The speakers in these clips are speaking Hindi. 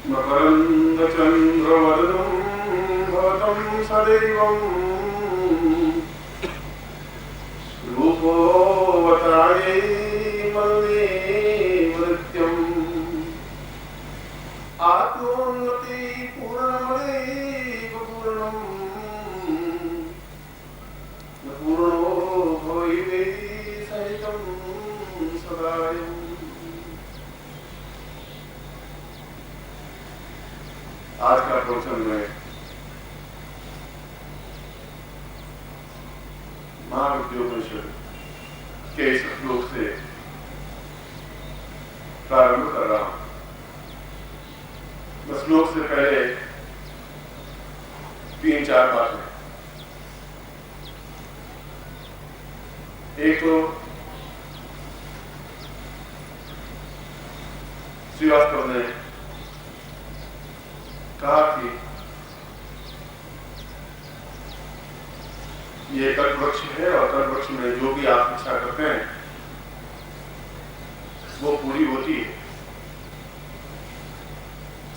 मकरन्दचन्द्रवदनं भवतं सदैवं रूपोऽवतारे मल्ले नृत्यम् आत्मोन्नति पूर्णमदैव पूर्णम् न पूर्णो भवैवे सहितं सदायम्। आज का प्रवचन में महाविद्योपनिषद के इस श्लोक से प्रारंभ कर रहा हूं। श्लोक से पहले 3-4 बातें। एक तो श्रीवास्तव ने कहा कि ये कल्पवृक्ष है और कल्पवृक्ष में जो भी आप इच्छा करते हैं वो पूरी होती है।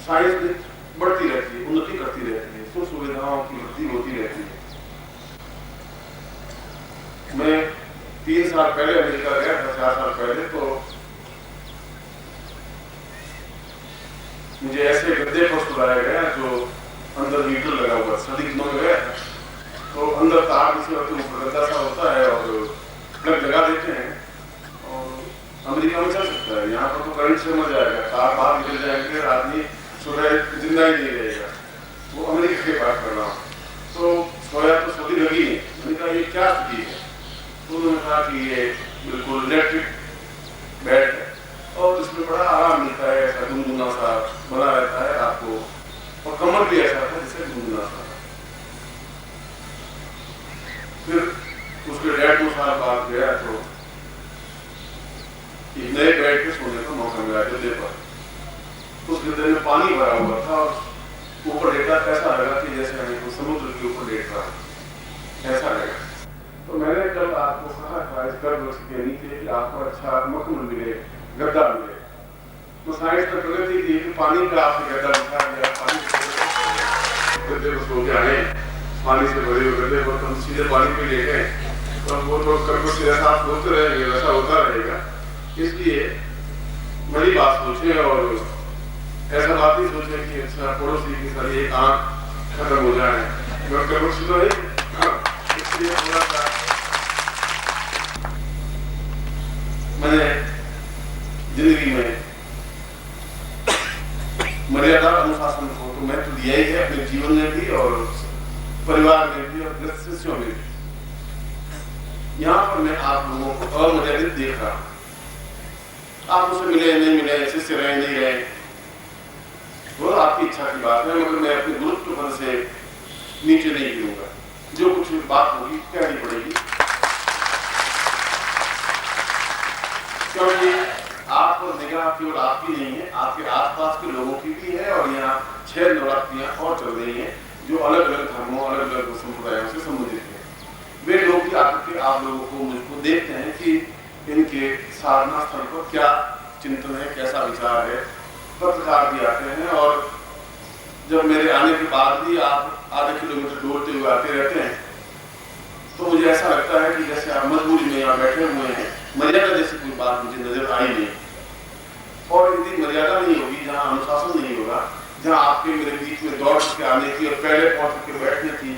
साइंस बढ़ती रहती है, उन्नति करती रहती है, सुख सुविधाओं की वृद्धि होती रहती है। मैं 3 साल पहले अमेरिका गया था, 4 साल पहले, तो मुझे ऐसे गद्दे पर सुलाया गया जो अंदर मीटर लगा हुआ। सर्दी के दिनों में गया तो अंदर तार किसी वक्त ऊपर गद्दा सा होता है और प्लग लगा देते हैं और अमेरिका में चल सकता है। यहाँ पर तो करंट से मर जाएगा, तार बाहर निकल जाएंगे, आदमी सुबह जिंदा ही नहीं रहेगा। वो अमेरिका के बात कर रहा हूँ। तो सोया तो सर्दी लगी, मैंने कहा ये क्या स्थिति है? तो उन्होंने कहा कि ये बिल्कुल इलेक्ट्रिक बेड है और इसमें बड़ा आराम मिलता है, ऐसा गुनगुना सा बना रहता है आपको, और कमर भी ऐसा था जिससे गुनगुना सा। फिर उसके 1.5-2 साल बाद गया तो एक नए बेड पे सोने का मौका मिला गद्दे पर। उस गद्दे में पानी भरा हुआ था और ऊपर लेटा ऐसा लगा कि जैसे हमें तो समुद्र के ऊपर लेट रहा है, ऐसा लगा। तो मैंने कल आपको कहा था इस कल्पवृक्ष के नीचे कि आपको अच्छा मखमल मिले, गद्दा मिले। तो साइंस में प्रगति थी कि पानी का आपसे गद्दा बिछा दिया, पानी गद्दे को सो के आए, पानी से भरे हुए गद्दे पर हम सीधे पानी पे ले गए। तो वो लोग कल्पवृक्ष जैसा आप सोचते रहेंगे वैसा होता रहेगा। इसलिए बड़ी बात सोचे और ऐसा बात नहीं सोचे कि अच्छा पड़ोसी की सारी एक आंख खत्म हो जाए। कल्पवृक्ष तो है, इसलिए थोड़ा सा मैंने जिंदगी में मर्यादा अनुशासन को तो मैं तो दिया ही है, अपने जीवन में भी और परिवार में भी और शिष्यों में भी। यहाँ पर मैं आप लोगों को अमर्यादित देख रहा हूँ। आप उसे मिले नहीं मिले, शिष्य रहे नहीं रहे, वो आपकी इच्छा की बात है, मगर मैं अपने गुरुत्व पद से नीचे नहीं गिरूंगा। जो कुछ बात होगी कहनी पड़ेगी, क्योंकि आप पर निगाह केवल आपकी नहीं है, आपके आसपास के लोगों की भी है। और यहाँ 6 नवरात्रियां और चल रही हैं जो अलग अलग धर्मों, अलग अलग संप्रदायों से संबंधित है। वे लोग भी आकर आप लोगों को, मुझको देखते हैं कि इनके साधना स्थल पर क्या चिंतन है, कैसा विचार है। पत्रकार भी आते हैं और जब मेरे आने के बाद भी आप आधे किलोमीटर दौड़ते हुए आते रहते हैं तो मुझे ऐसा लगता है कि जैसे आप मजबूरी में यहाँ बैठे हुए हैं। मर्यादा जैसी कोई बात मुझे नजर आई नहीं। और यदि मर्यादा नहीं होगी, जहाँ अनुशासन नहीं होगा, जहाँ आपके मेरे बीच में दौड़ के आने की और पहले पहुंच के बैठने की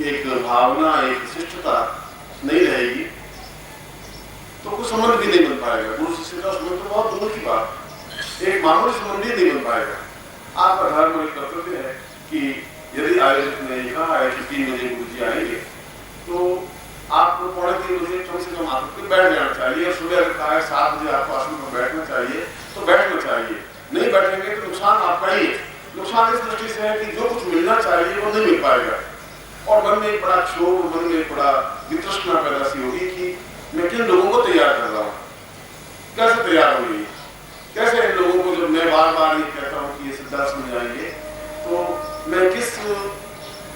एक भावना, एक शिष्टता नहीं रहेगी तो कुछ संबंध भी नहीं बन पाएगा। गुरु शिष्य का संबंध तो बहुत दूर की बात, एक मामूली संबंध ही नहीं बन पाएगा। आपका धर्म एक कर्तव्य है कि यदि आयोजक ने कहा है कि 3 बजे गुरु जी आएंगे तो आपको 3:15 बजे कम से कम आपको बैठ जाना चाहिए। और सुबह अगर कहा है 7 बजे आपको आसन पर बैठना चाहिए तो बैठना चाहिए। नहीं बैठेंगे तो नुकसान आपका ही है। नुकसान इस दृष्टि से है कि जो कुछ मिलना चाहिए वो नहीं मिल पाएगा और मन में एक बड़ा क्षोभ, मन में एक बड़ा वितृष्णा पैदा सी होगी कि मैं किन लोगों को तैयार कर रहा हूँ, कैसे तैयार होगी, कैसे इन लोगों को जब मैं बार बार ये कहता हूँ कि ये सिद्धांत समझ आएंगे तो मैं किस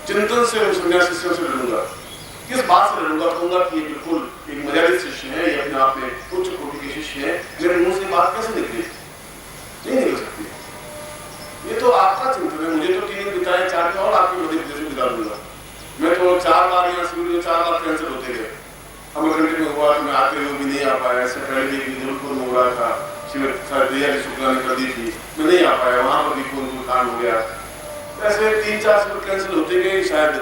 चिंतन से उन संन्यास शिष्यों से लड़ूंगा, किस बात से लड़ूंगा। कहूंगा कि ये बिल्कुल एक मर्यादित शिष्य है, ये अपने आप में उच्च कोटि के शिष्य है, मेरे मुंह से बात कैसे निकली? नहीं निकल सकती। ये तो आपका चिंतन है, मुझे तो 3 दिन बिताए, 4 दिन और आपके मध्य प्रदेश में बिता दूंगा। मैं तो 4 बार यहाँ शिविर 4 बार कैंसिल होते गए। अमरकंटक में हुआ तो मैं आते हुए भी नहीं आ पाया, इससे पहले भी जबलपुर में हो रहा था शिविर, शायद शुक्ला ने कर दी थी, मैं नहीं आ पाया, वहां पर भी कोई कांड हो गया। ऐसे 3-4 शिविर कैंसिल होते गए। शायद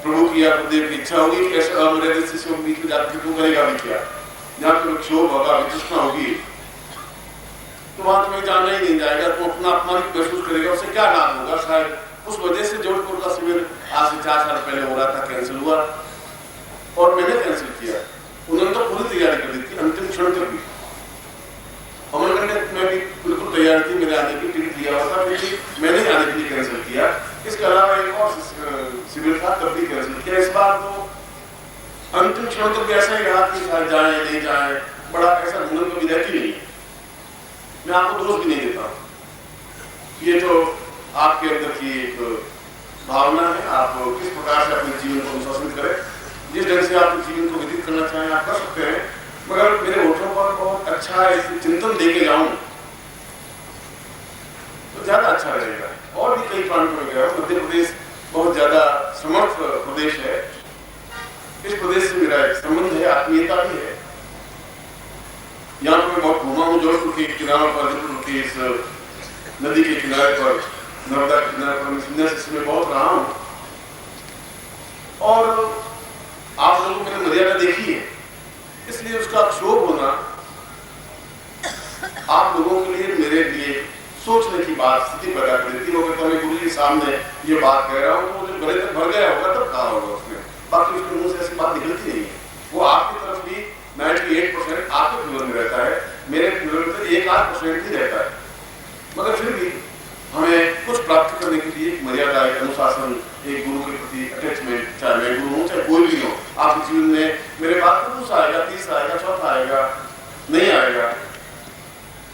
प्रभु की या गुरुदेव की इच्छा होगी कि ऐसे अमर्यादित शिष्यों के बीच में जाकर तू करेगा भी क्या, जहाँ पे क्षोभ होगा, वितृष्णा होगी, तो वहां तुम्हें जाना ही नहीं जाएगा, तो अपना अपमानित महसूस करेगा, उससे क्या लाभ होगा। शायद उस वजह से जोधपुर का शिविर आज से 4 साल पहले हो रहा था, कैंसिल हुआ और मैंने कैंसिल किया। उन्होंने तो पूरी तैयारी कर दी थी, अंतिम क्षण तक भी। अमरकंटक में भी बिल्कुल तैयार थी, मेरे आने की टिकट लिया हुआ था, लेकिन मैंने आने के लिए कैंसिल किया। इसके अलावा एक और शिविर था, तब भी कैंसिल किया। इस बार तो अंतिम क्षण तक भी ऐसा ही रहा कि शायद जाए नहीं जाए, बड़ा ऐसा घूमने को भी रहती नहीं। मैं आपको दोष भी नहीं देता, ये तो आपके अंदर की एक भावना है, आप किस प्रकार से अपने जीवन को अनुशासित करें, जिस ढंग से आप जीवन को व्यतीत करना चाहें आप कर सकते हैं। मगर मेरे होठों पर बहुत अच्छा चिंतन देके जाऊं तो ज्यादा अच्छा रहेगा। और भी कई प्रांतों में गया, मध्य प्रदेश बहुत ज्यादा समर्थ प्रदेश है, इस प्रदेश से मेरा एक संबंध है, आत्मीयता भी है। यहाँ पर मैं बहुत घूमा हूँ, जोधपुर के किनारों पर, जोधपुर की इस नदी के किनारे पर, नर्मदा के किनारे पर मैं बहुत रहा हूँ। और आप लोगों ने मर्यादा देखी है, इसलिए उसका क्षोभ होना आप लोगों के लिए, मेरे लिए सोचने की बात स्थिति पैदा कर देती है। अगर मैं गुरु जी सामने ये बात कह रहा हूँ तो मुझे गले तक भर गया होगा, तब कहा होगा उसने, बाकी उसके मुंह से ऐसी बात निकलती नहीं है। वो आपकी तरफ भी 98% आपके फेवर में रहता है, मेरे फेवर में 1-8% ही रहता है। मगर फिर भी हमें कुछ प्राप्त करने के लिए मर्यादा, एक अनुशासन, एक गुरु के प्रति अटैचमेंट, चाहे मैं गुरु हूँ चाहे कोई भी हो, आपके जीवन में मेरे बात में दूसरा आएगा, तीसरा आएगा, चौथा आएगा, नहीं आएगा,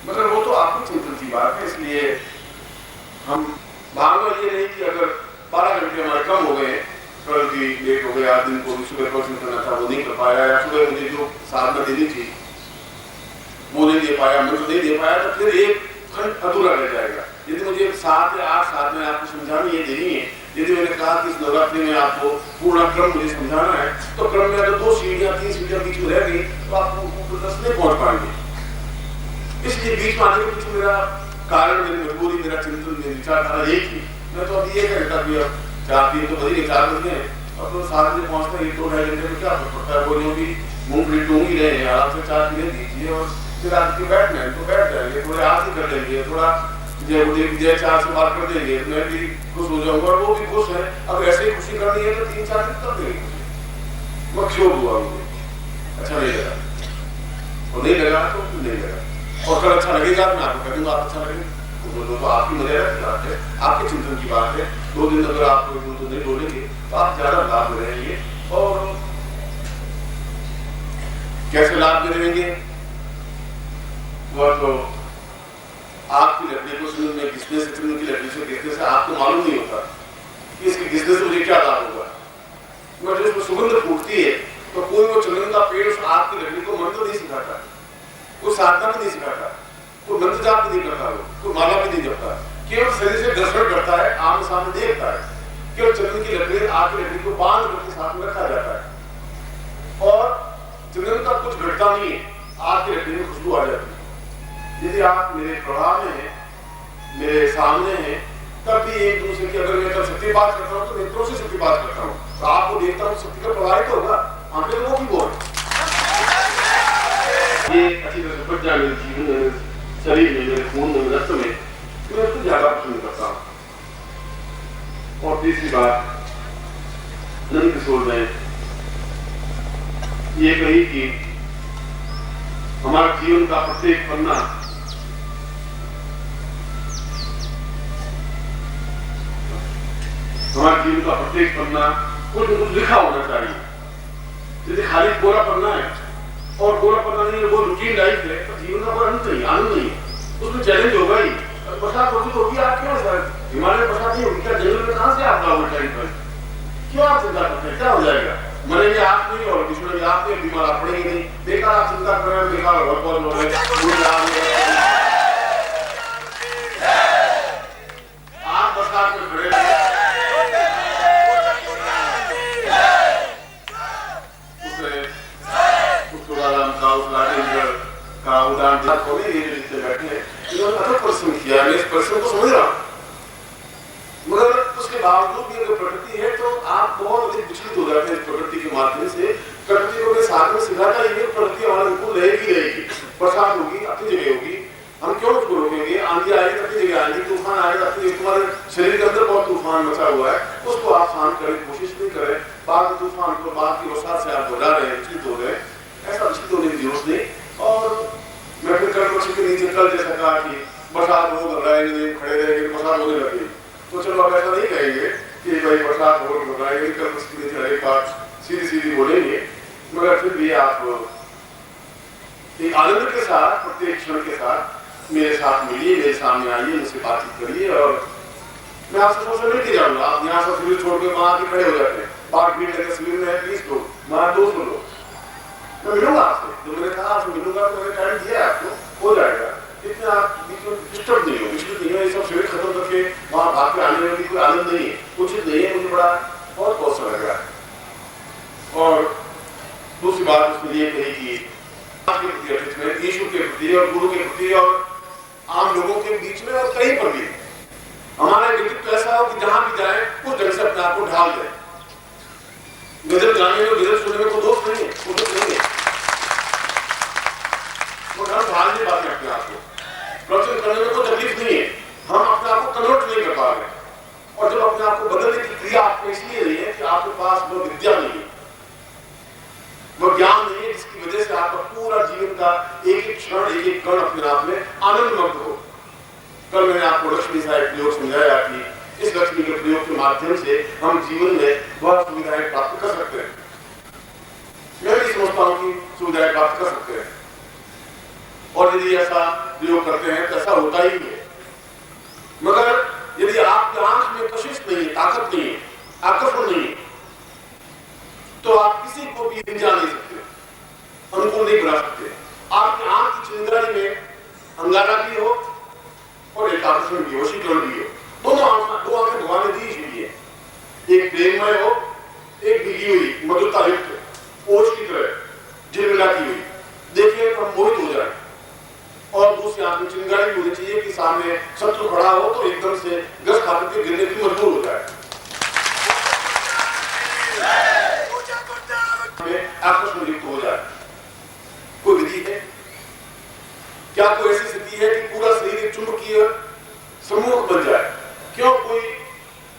मगर वो तो आपकी चिंतन की बात है। इसलिए हम भावना ये नहीं कि अगर 12 घंटे हमारे कम हो गए, कल की लेट हो गया, दिन को सुबह कोचिंग करना था वो नहीं कर पाया, या सुबह मुझे जो साधना देनी थी वो नहीं दे पाया, मुझे नहीं दे पाया, तो फिर एक खंड अधूरा रह जाएगा। यदि मुझे 7 या 8 साधना आपको समझानी है, देनी है, यदि मैंने कहा कि इस नवरात्रि में आपको पूर्ण क्रम मुझे समझाना है, तो क्रम में अगर 2 सीढ़ियां 3 सीढ़ियां बीच में रह गई तो आप ऊपर तक नहीं पहुंच पाएंगे। इसलिए बीच में आने के पीछे मेरा कारण, मेरी मजबूरी, मेरा चिंतन, मेरी विचारधारा यही थी। मैं तो अब ये कहता कि अब 4 तो बज गए, 4 बज गए, अब तो 7 बजे पहुंचते हैं, 2-2.5 घंटे में क्या फर्क पड़ता है, बोलियों की मूंगफली टूंग ही रहे हैं, आराम से 4 पीने दीजिए और फिर आपके बैठना है तो बैठ जाएंगे, थोड़े आरती कर लेंगे, थोड़ा जय 4 से बात कर देंगे, मैं भी खुश हो जाऊंगा और वो भी खुश है। अब ऐसे ही खुशी करनी है तो 3-4 दिन कर देंगे। वो क्षोभ हुआ मुझे, अच्छा नहीं लगा, और नहीं लगा तो नहीं लगा, और कल अच्छा लगेगा तो मैं आपको कह दूंगा, आप अच्छा लगेगा तो आपकी मर्यादा की बात है, आपके चिंतन की बात है। 2 दिन अगर आप तो नहीं बोलेंगे तो आप ज्यादा लाभ में रहेंगे। और कैसे लाभ में रहेंगे, वह तो आपकी लकड़ी को सुन में घिसने से, चुन की लकड़ी से घिसने से आपको मालूम नहीं होता कि इसके घिसने से मुझे क्या लाभ होगा। मगर जब उसमें सुगंध फूटती है तो कोई वो चंदन का पेड़ उस आपकी लकड़ी को मंत्र नहीं सिखाता, कोई साधना भी नहीं सिखाता, कोई मंत्र जाप भी नहीं करता, कोई माला भी नहीं जपता, केवल शरीर से दर्शन करता है, आमने सामने देखता है। केवल चंदन की लकड़ी, आपकी लकड़ी को बांध करके साथ में रखा जाता है और चंदन का कुछ घटता नहीं है, आपकी लकड़ी में खुशबू आ जाती है। यदि आप मेरे प्रभाव में हैं, मेरे सामने हैं, तब भी एक दूसरे की, अगर मैं सत्य बात करता हूँ तो नेत्रों से सत्य बात करता हूँ, तो आपको देखता हूँ सत्य का प्रभावित होगा, आंखें तो वो की बोल ये अच्छी तरह से बढ़ जाए मेरे जीवन में, शरीर में, मेरे खून में, रक्त में, मैं उसको ज्यादा पसंद करता हूँ। और तीसरी बात, नंद किशोर ने ये कही कि हमारे जीवन का प्रत्येक पन्ना कुछ न कुछ लिखा होना चाहिए। यदि खाली गोरा पन्ना है और गोरा पन्ना नहीं है, वो रूटीन लाइफ है, तो जीवन का कोई अंत नहीं, आनंद नहीं है, उसमें चैलेंज होगा ही। बरसात होगी आप क्यों सर हिमालय बरसात नहीं होगी क्या, जंगल में कहां से आप लाओगे टाइम पर, क्यों आप चिंता करते हैं, क्या हो जाएगा, मरेंगे आप नहीं और किसी ने आप नहीं, बीमार आप पड़ेंगे नहीं, बेकार आप चिंता कर रहे हैं, बेकार और कौन लोग हैं समझ रहा हूं, मगर उसके बावजूद भी अगर प्रकृति है तो आप बहुत अधिक विचलित हो जाते हैं प्रकृति के माध्यम से। प्रकृति को साथ में सिखाता ही प्रकृति हमारे अनुकूल रहेगी, बरसात होगी अपनी जगह होगी, हम क्यों उसको रोकेंगे, आंधी आएगी अपनी जगह आएगी, तूफान आएगा अपनी, तुम्हारे शरीर के अंदर बहुत तूफान मचा हुआ है, उसको आप शांत करने की कोशिश नहीं करें। बाद तूफान को बाद की बरसात से आप घबरा रहे हैं, विचलित हो रहे हैं, ऐसा विचलित होने की जरूरत नहीं। और मैं फिर कल पक्षी के नीचे कल जैसा कहा कि बरसात हो, घबराएंगे, खड़े रहेंगे, बरसात होने लगेगी, तो चलो आप ऐसा नहीं कहेंगे कि भाई बरसात हो, घबराएंगे, कल पक्षी के नीचे हर एक बात सीधी सीधी बोलेंगे, मगर फिर भी आप एक आनंद के साथ प्रत्येक क्षण के साथ मेरे साथ मिलिए, मेरे सामने आइए, मुझसे बातचीत करिए और मैं आपसे सबसे मिल के जाऊंगा। आप यहाँ से शिविर छोड़ के वहां आके खड़े हो जाते हैं, बात भीड़ लगे शिविर में है 20 लोग, वहां 200 लोग, मैं मिलूंगा आपसे, जो मैंने कहा आपसे मिलूंगा, तो मैंने टाइम दिया है आपको, हो जाएगा, इतने आप डिस्टर्ब नहीं हो, विचलित नहीं हो, ये सब शिविर खत्म करके वहां भाग के आने में भी कोई आनंद नहीं है, उचित नहीं है, मुझे बड़ा बहुत सा लग रहा है। और दूसरी बात उसने ये कही कि ईश्वर के प्रति और गुरु के प्रति और आम लोगों के बीच में और कहीं पर भी हमारा व्यक्तित्व ऐसा हो कि जहां भी जाए उस ढंग से अपने आप को ढाल दें। गजल गाने में, गजल सुनने में कोई दोष नहीं है, कोई दोष नहीं है, वो हम ढाल नहीं पाते अपने आप को, प्रवचन करने में कोई तकलीफ नहीं है, हम अपने आप को कन्वर्ट नहीं कर पा रहे। और जब अपने आप को बदलने की क्रिया आपको इसलिए नहीं है कि आपके पास वो विद्या नहीं है, वो ज्ञान नहीं है, जिसकी वजह से आपका पूरा जीवन का एक एक क्षण, एक एक कण अपने आप में आनंदमग्न हो। कल मैंने आपको लक्ष्मी सा एक प्रयोग समझाया कि इस लक्ष्मी के प्रयोग के माध्यम से हम जीवन में बहुत सुविधाएं प्राप्त कर सकते हैं। मैं भी समझता हूं कि सुविधाएं प्राप्त कर सकते हैं, और यदि ऐसा प्रयोग करते हैं तो ऐसा होता ही है। मगर यदि आपकी आंख में कशिश नहीं है, ताकत नहीं है, आकर्षण नहीं है, तो आप किसी को भी रिझा नहीं सकते, अनुकूल नहीं बना सकते। आपकी आंख की चिंगारी में अंगारा भी हो और एक आकर्षण भी हो, शीतल भी हो, दो आंखें भगवान ने दी हुई है, एक प्रेममय हो, एक भिगी हुई मधुरता युक्त ओज की तरह झिलमिलाती हुई, देखिए तो हम मोहित हो जाए। और दूसरी आंख में चिंगारी भी होनी चाहिए कि सामने शत्रु खड़ा हो तो एकदम से गस खा करके गिरने की मजबूर हो जाए, आकर्षण युक्त हो जाए। कोई विधि है क्या? कोई ऐसी स्थिति है कि पूरा शरीर एक चुंबकीय समूह बन जाए? क्यों? कोई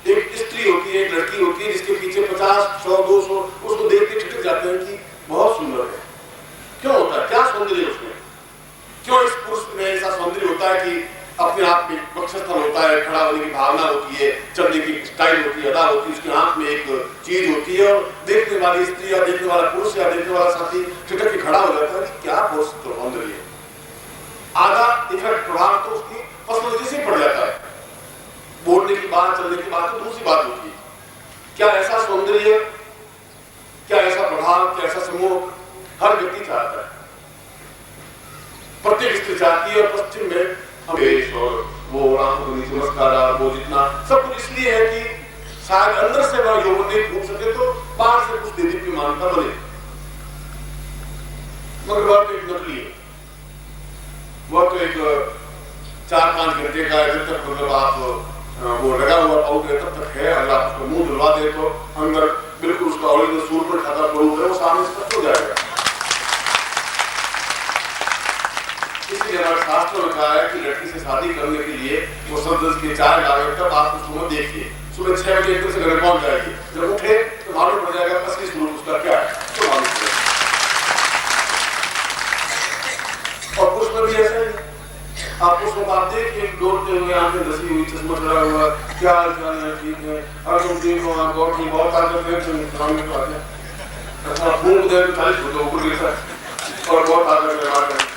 एक स्त्री होती है, एक लड़की होती है जिसके पीछे 50, 100, 200 उसको देख के ठिठक जाते हैं कि बहुत सुंदर है। क्यों होता है? क्या सौंदर्य उसमें? क्यों इस पुरुष में ऐसा सौंदर्य होता है कि अपने आप में वक्षस्थल होता है, खड़ा होने की भावना होती है, चलने की स्टाइल होती है, अदा होती है, उसकी आंख में एक चीज होती है, और देखने वाली स्त्री या देखने वाला पुरुष या देखने वाला साथी ठिठक के खड़ा हो जाता है कि क्या सौंदर्य है। आधा इफेक्ट प्रभाव तो उसकी पर्सनैलिटी से पड़ जाता है। बोलने की बात, चलने की बात तो दूसरी बात होती है। क्या ऐसा सौंदर्य, क्या ऐसा प्रभाव, क्या ऐसा समूह हर व्यक्ति चाहता है? प्रत्येक स्त्री चाहती है। और पश्चिम में हमेश और वो आंखों के नीचे मस्कारा, वो जितना सब कुछ इसलिए है कि शायद अंदर से वह यौवन नहीं घूम सके तो बाहर से कुछ देवी की मान्यता बने। मगर वह तो एक नकली है, वह तो एक 4-5 घंटे का जब तक मतलब आप वो लगा हुआ पाउडर तब तक है। अगर आप उसको मुंह धुलवा दे तो अंदर बिल्कुल उसका ओरिजिनल सूर पर खाता स्वरूप है, वो सामने स्पष्ट हो जाएगा। इसलिए हमारे शास्त्रों में कहा है कि लड़की से शादी करने के लिए वो सब के 4 लाख तक आप उसको मत देखिए। सुबह 6 बजे एकदम से घर पहुंच जाएगी, जब उठे तो मालूम पड़ जाएगा असली स्वरूप उसका क्या है, तो मालूम पड़ेगा। और पुरुष में भी ऐसा ही, आप उसको बात देखिए, दौड़ते हुए आंखें धसी हुई, चश्मा चढ़ा हुआ, क्या हाल चाल है, ठीक है, अगर तुम ठीक हो, आप बहुत ताकत है, सामने तो आते हैं, अच्छा खून दे तो 40 फुट ऊपर गिरता है और बहुत ताकत है।